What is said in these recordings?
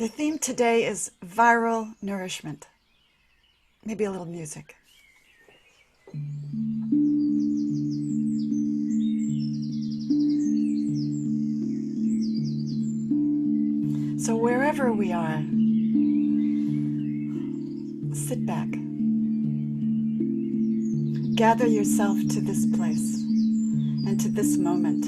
The theme today is viral nourishment. Maybe a little music. So wherever we are, sit back. Gather yourself to this place and to this moment.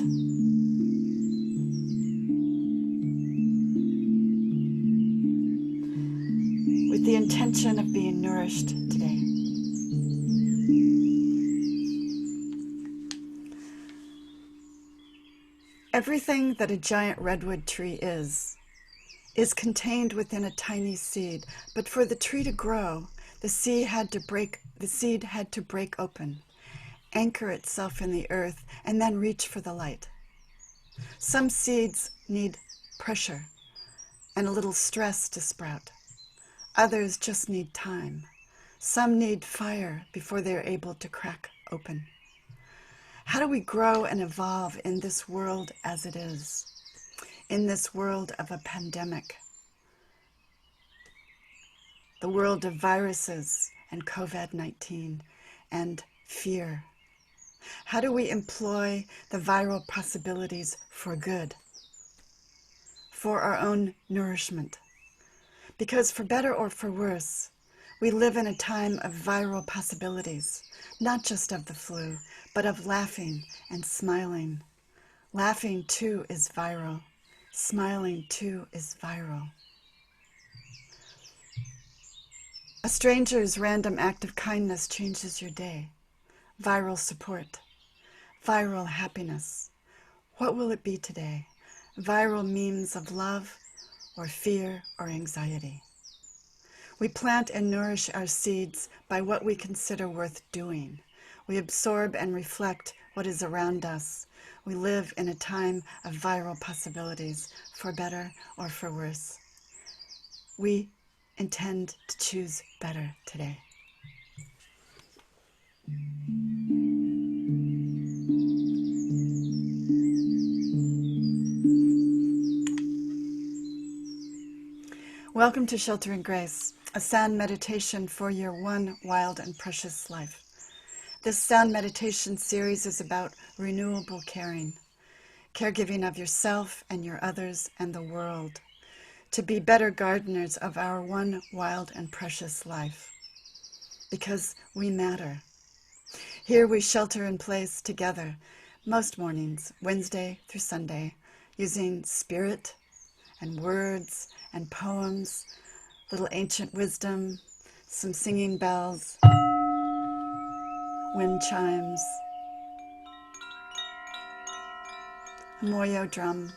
With the intention of being nourished today. Everything that a giant redwood tree is contained within a tiny seed, but for the tree to grow, the seed had to break open, anchor itself in the earth, and then reach for the light. Some seeds need pressure and a little stress to sprout. Others just need time. Some need fire before they're able to crack open. How do we grow and evolve in this world as it is? In this world of a pandemic? The world of viruses and COVID-19 and fear. How do we employ the viral possibilities for good? For our own nourishment? Because for better or for worse, we live in a time of viral possibilities, not just of the flu, but of laughing and smiling. Laughing too is viral. Smiling too is viral. A stranger's random act of kindness changes your day. Viral support. Viral happiness. What will it be today? Viral memes of love or fear or anxiety. We plant and nourish our seeds by what we consider worth doing. We absorb and reflect what is around us. We live in a time of viral possibilities, for better or for worse. We intend to choose better today. Welcome to Shelter and Grace, a sound meditation for your one wild and precious life. This sound meditation series is about renewable caring, caregiving of yourself and your others and the world, to be better gardeners of our one wild and precious life, because we matter. Here we shelter in place together, most mornings, Wednesday through Sunday, using spirit and words and poems, little ancient wisdom, some singing bells, wind chimes, a moyo drum,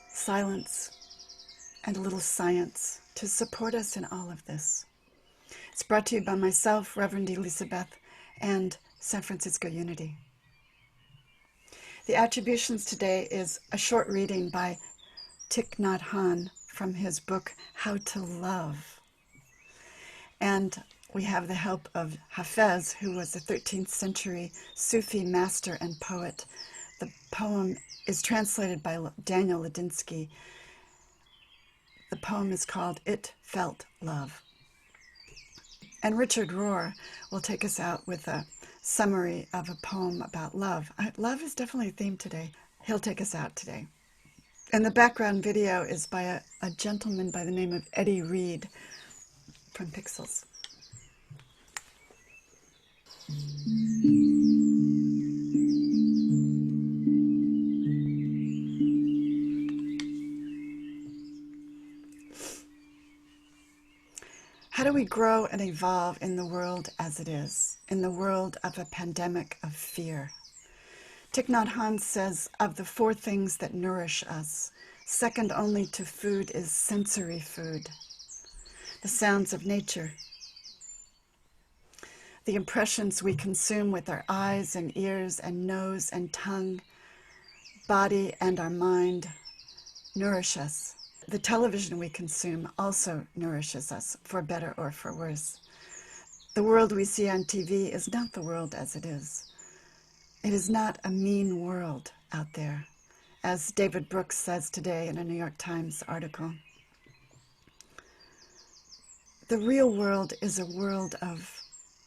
silence, and a little science to support us in all of this. It's brought to you by myself, Reverend Elizabeth, and San Francisco Unity. The attributions today is a short reading by Thich Nhat Hanh from his book, How to Love. And we have the help of Hafez, who was a 13th century Sufi master and poet. The poem is translated by Daniel Ladinsky. The poem is called It Felt Love. And Richard Rohr will take us out with a summary of a poem about love. Love is definitely a theme today. He'll take us out today. And the background video is by a gentleman by the name of Eddie Reed from Pixels. How do we grow and evolve in the world as it is, in the world of a pandemic of fear? Thich Nhat Hanh says, of the four things that nourish us, second only to food is sensory food. The sounds of nature, the impressions we consume with our eyes and ears and nose and tongue, body and our mind nourish us. The television we consume also nourishes us, for better or for worse. The world we see on TV is not the world as it is. It is not a mean world out there, as David Brooks says today in a New York Times article. The real world is a world of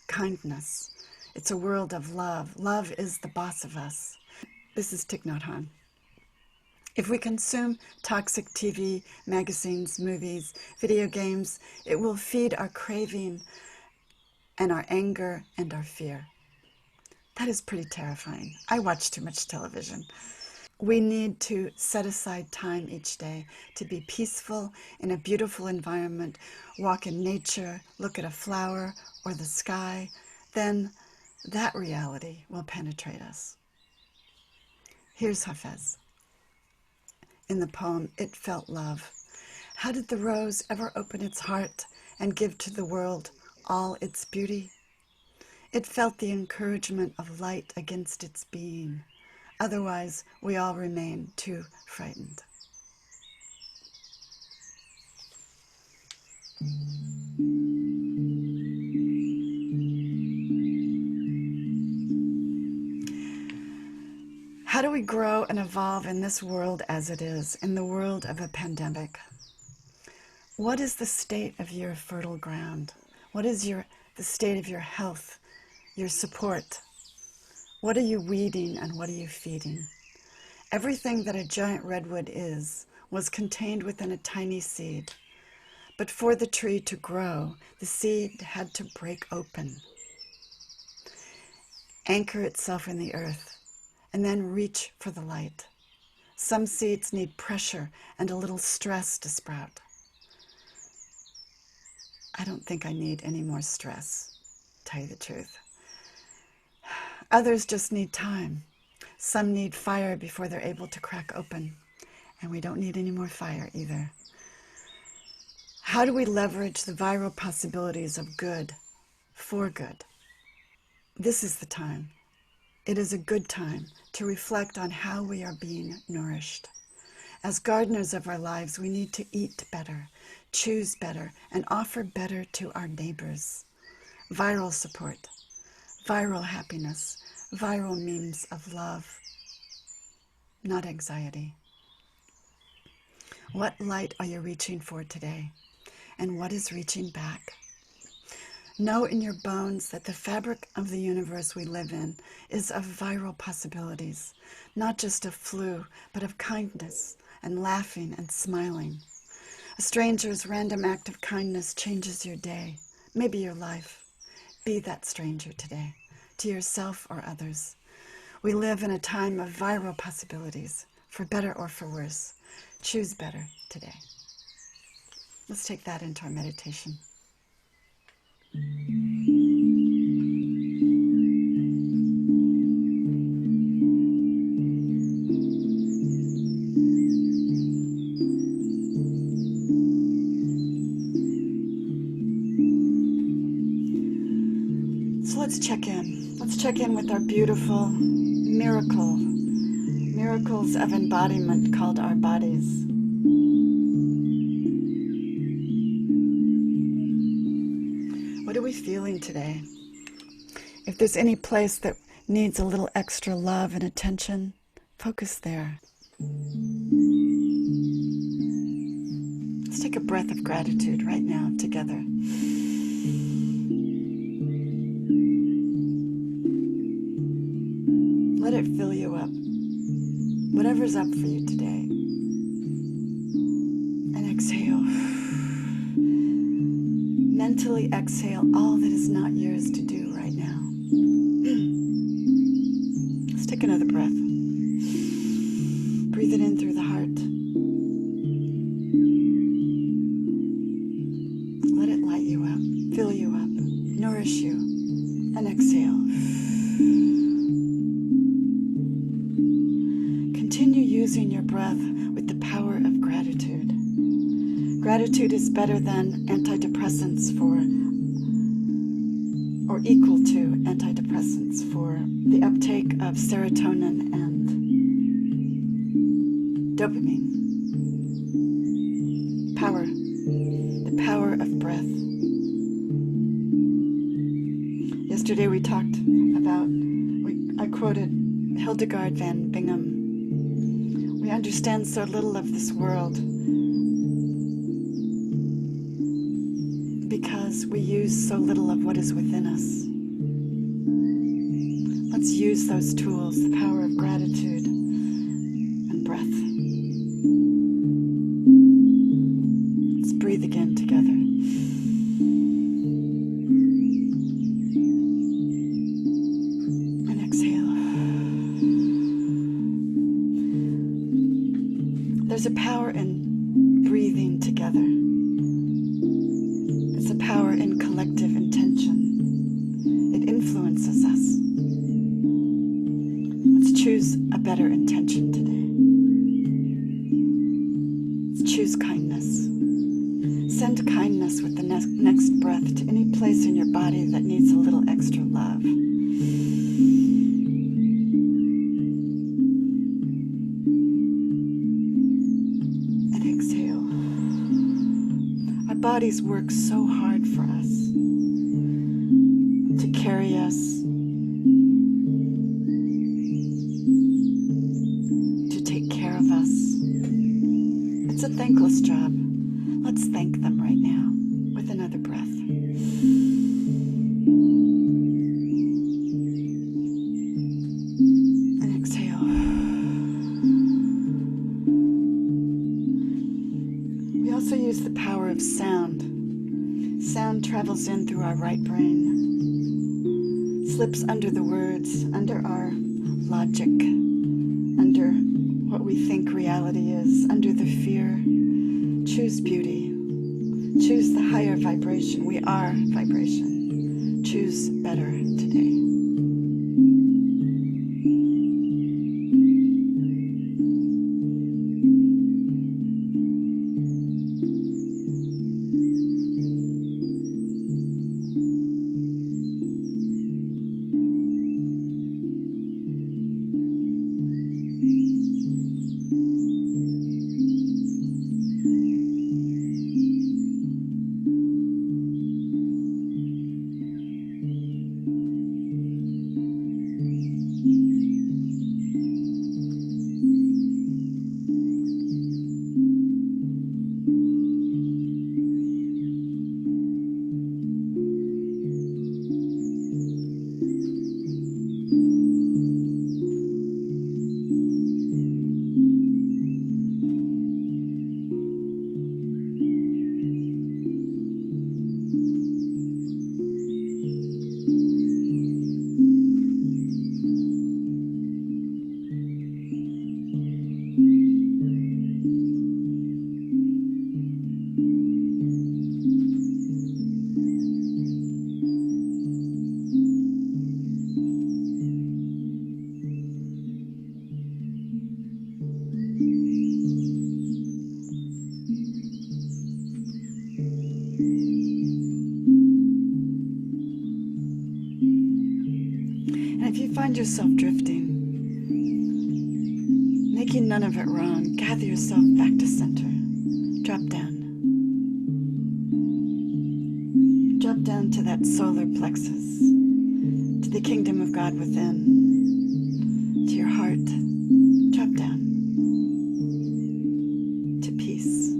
kindness. It's a world of love. Love is the boss of us. This is Thich Nhat Hanh. If we consume toxic TV, magazines, movies, video games, it will feed our craving and our anger and our fear. That is pretty terrifying. I watch too much television. We need to set aside time each day to be peaceful in a beautiful environment, walk in nature, look at a flower or the sky. Then that reality will penetrate us. Here's Hafez. In the poem, It Felt Love. How did the rose ever open its heart and give to the world all its beauty? It felt the encouragement of light against its being. Otherwise, we all remain too frightened. How do we grow and evolve in this world as it is, in the world of a pandemic? What is the state of your fertile ground? What is the state of your health, your support? What are you weeding and what are you feeding? Everything that a giant redwood is was contained within a tiny seed. But for the tree to grow, the seed had to break open, anchor itself in the earth, and then reach for the light. Some seeds need pressure and a little stress to sprout. I don't think I need any more stress, to tell you the truth. Others just need time. Some need fire before they're able to crack open, and we don't need any more fire either. How do we leverage the viral possibilities of good for good? This is the time. It is a good time to reflect on how we are being nourished. As gardeners of our lives, we need to eat better, choose better, and offer better to our neighbors. Viral support, viral happiness, viral memes of love, not anxiety. What light are you reaching for today? And what is reaching back? Know in your bones that the fabric of the universe we live in is of viral possibilities, not just of flu, but of kindness and laughing and smiling. A stranger's random act of kindness changes your day, maybe your life. Be that stranger today, to yourself or others. We live in a time of viral possibilities, for better or for worse. Choose better today. Let's take that into our meditation. So let's check in. Let's check in with our beautiful miracles of embodiment called our bodies. What are we feeling today? If there's any place that needs a little extra love and attention, focus there. Let's take a breath of gratitude right now together. Let it fill you up. Whatever's up for you today. And exhale. Mentally exhale all that is not yours to do right now. Let's take another breath. Breathe it in through the heart. Let it light you up, fill you up, nourish you, and exhale. Continue using your breath with the power of gratitude. Gratitude is better than antidepressants or equal to antidepressants for the uptake of serotonin and dopamine. Power, the power of breath. Yesterday we talked about, I quoted Hildegard van Bingen. We understand so little of this world because we use so little of what is within us. Let's use those tools, the power of gratitude and breath. Let's breathe again together. And exhale. There's a power in breathing together. It's a power in collective intention. It influences us. Let's choose a better intention today. Let's choose kindness. Send kindness with the next breath to any place in your body that needs a little extra love. And exhale. Our bodies work so hard for us, to carry us, to take care of us. It's a thankless job. Let's thank them right now with another breath. And exhale. We also use the power of sound. Sound travels in through our right brain, slips under the words, under our logic, under what we think reality is, under the fear. Choose beauty. Choose the higher vibration. We are vibration. Choose better today. And if you find yourself drifting, making none of it wrong, gather yourself back to center. Drop down. Drop down to that solar plexus, to the kingdom of God within, to your heart. Drop down to peace,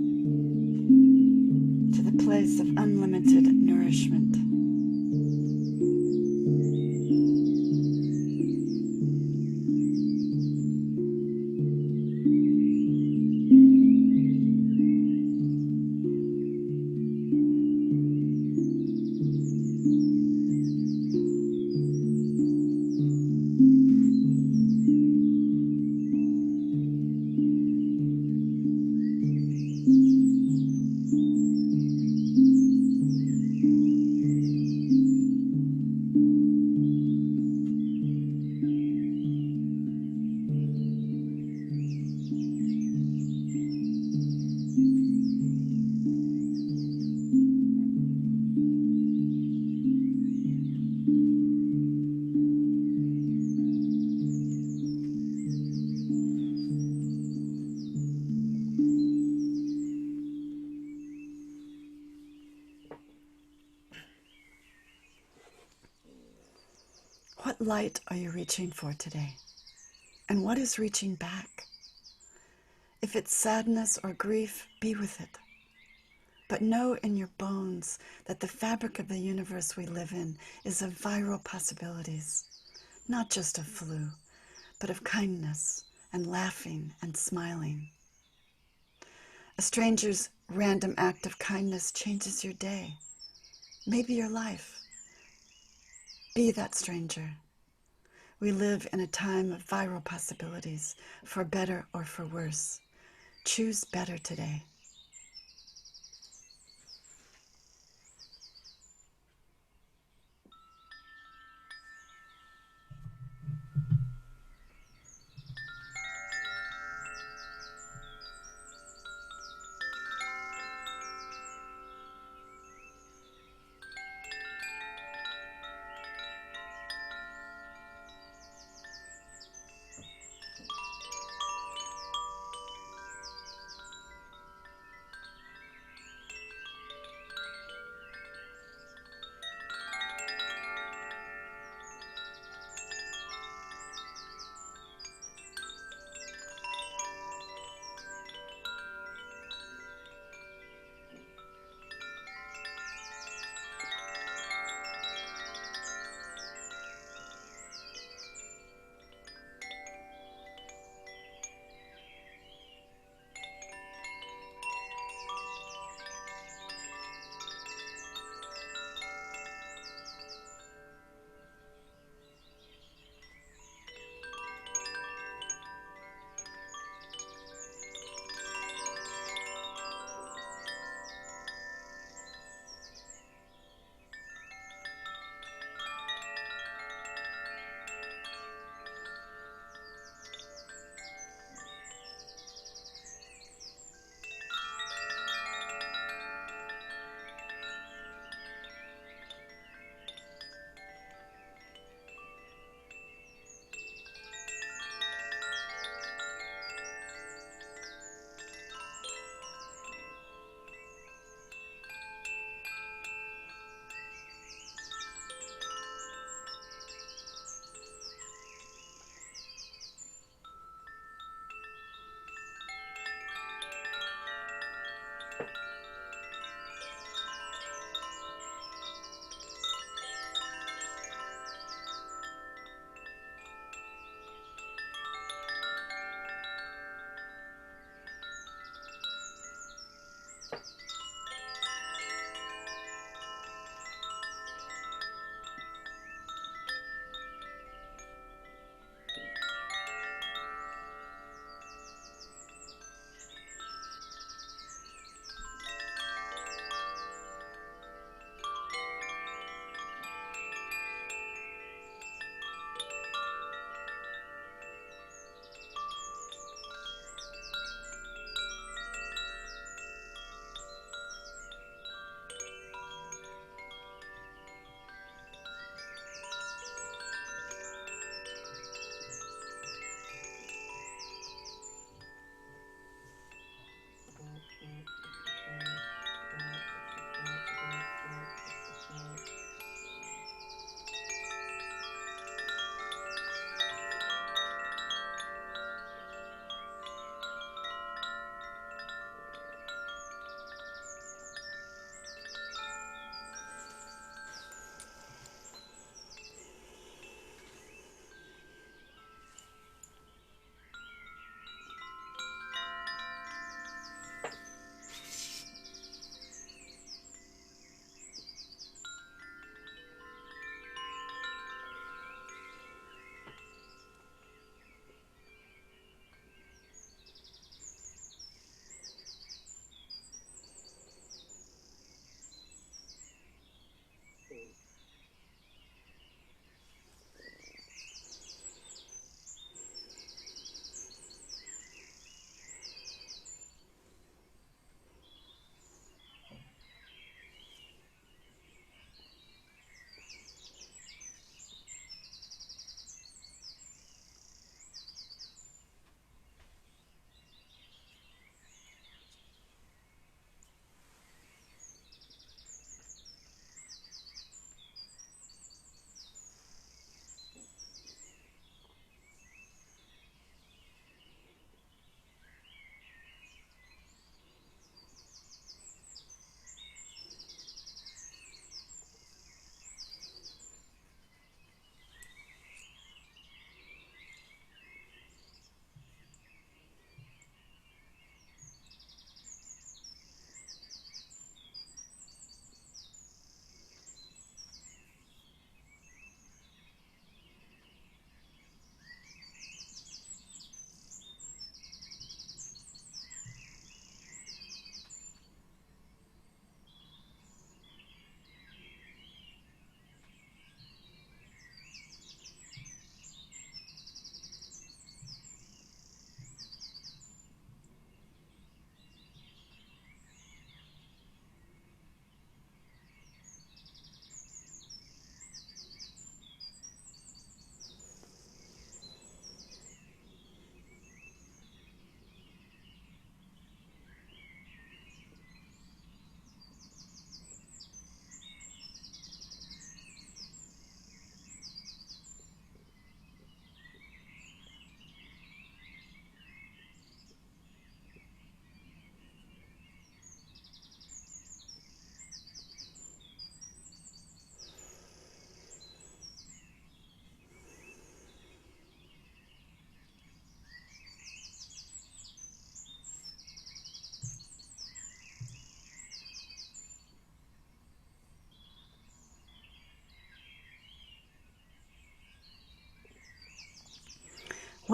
to the place of unlimited nourishment. What light are you reaching for today? And what is reaching back? If it's sadness or grief, be with it. But know in your bones that the fabric of the universe we live in is of viral possibilities, not just of flu, but of kindness and laughing and smiling. A stranger's random act of kindness changes your day, maybe your life. Be that stranger. We live in a time of viral possibilities, for better or for worse. Choose better today.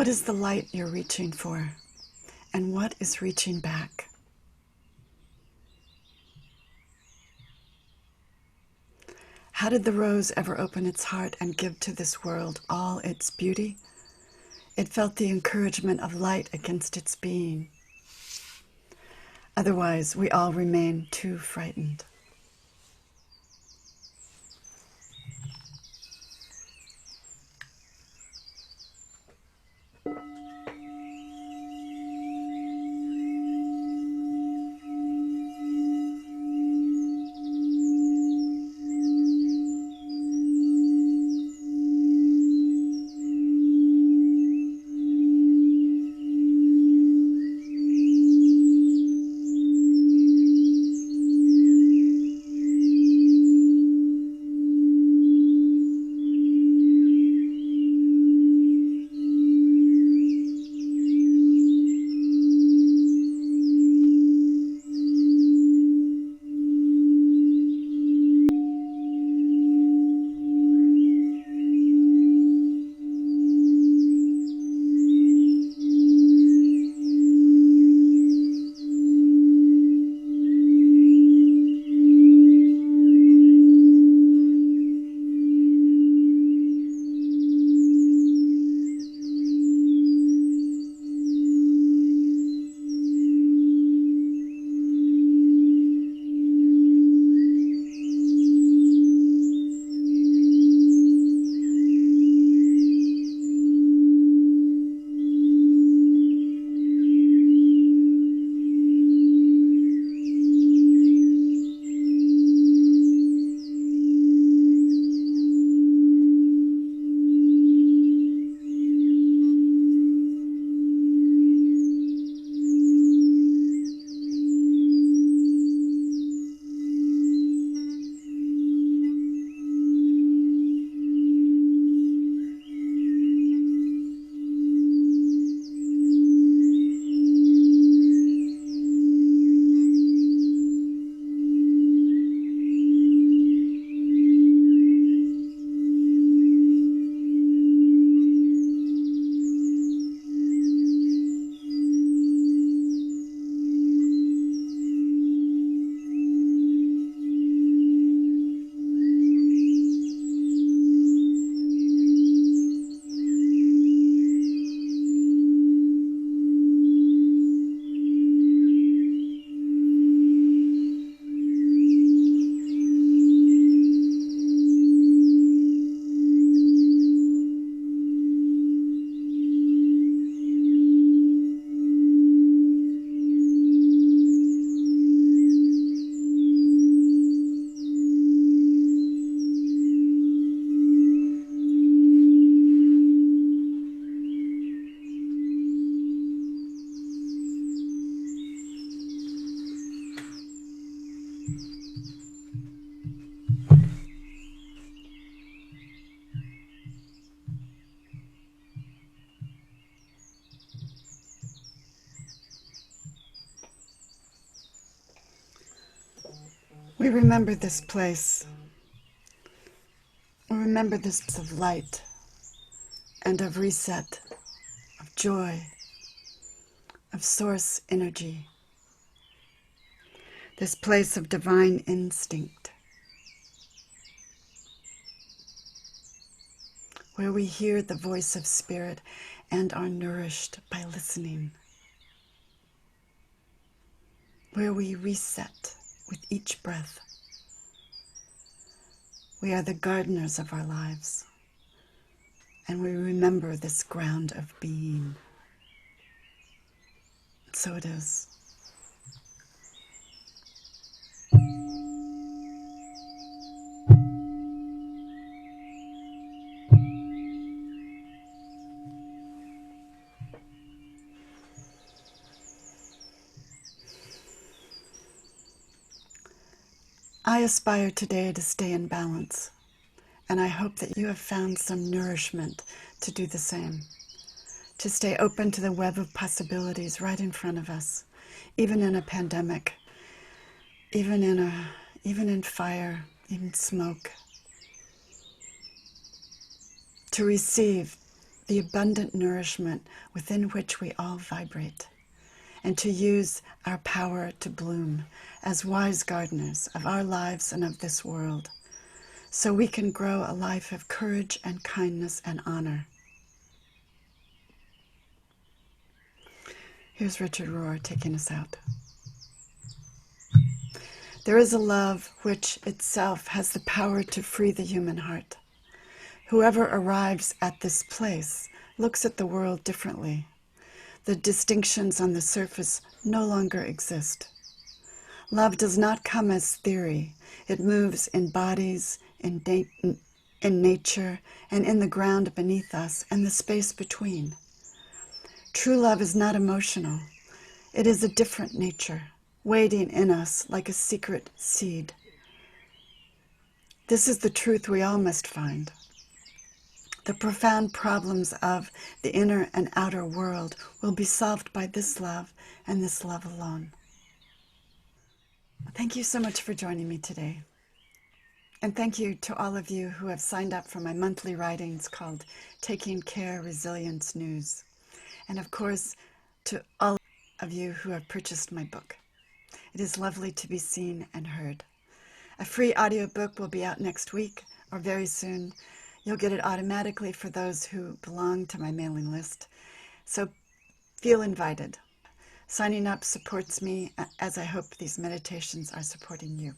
What is the light you're reaching for? And what is reaching back? How did the rose ever open its heart and give to this world all its beauty? It felt the encouragement of light against its being. Otherwise, we all remain too frightened. We remember this place. We remember this place of light and of reset, of joy, of source energy. This place of divine instinct, where we hear the voice of spirit and are nourished by listening, where we reset with each breath. We are the gardeners of our lives, and we remember this ground of being. So it is. I aspire today to stay in balance, and I hope that you have found some nourishment to do the same, to stay open to the web of possibilities right in front of us, even in a pandemic, even in fire, even smoke, to receive the abundant nourishment within which we all vibrate, and to use our power to bloom as wise gardeners of our lives and of this world, so we can grow a life of courage and kindness and honor. Here's Richard Rohr taking us out. There is a love which itself has the power to free the human heart. Whoever arrives at this place looks at the world differently. The distinctions on the surface no longer exist. Love does not come as theory. It moves in bodies, in nature, and in the ground beneath us and the space between. True love is not emotional. It is a different nature, waiting in us like a secret seed. This is the truth we all must find. The profound problems of the inner and outer world will be solved by this love and this love alone. Thank you so much for joining me today. And thank you to all of you who have signed up for my monthly writings called Taking Care Resilience News. And of course, to all of you who have purchased my book. It is lovely to be seen and heard. A free audiobook will be out next week or very soon. You'll get it automatically for those who belong to my mailing list. So feel invited. Signing up supports me as I hope these meditations are supporting you.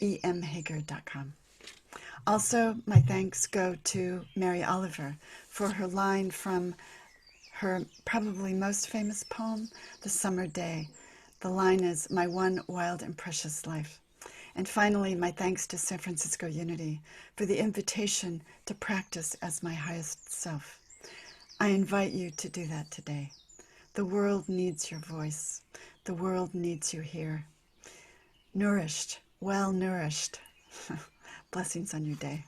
emhager.com. Also, my thanks go to Mary Oliver for her line from her probably most famous poem, The Summer Day. The line is, "My one wild and precious life." And finally, my thanks to San Francisco Unity for the invitation to practice as my highest self. I invite you to do that today. The world needs your voice. The world needs you here. Nourished, well nourished. Blessings on your day.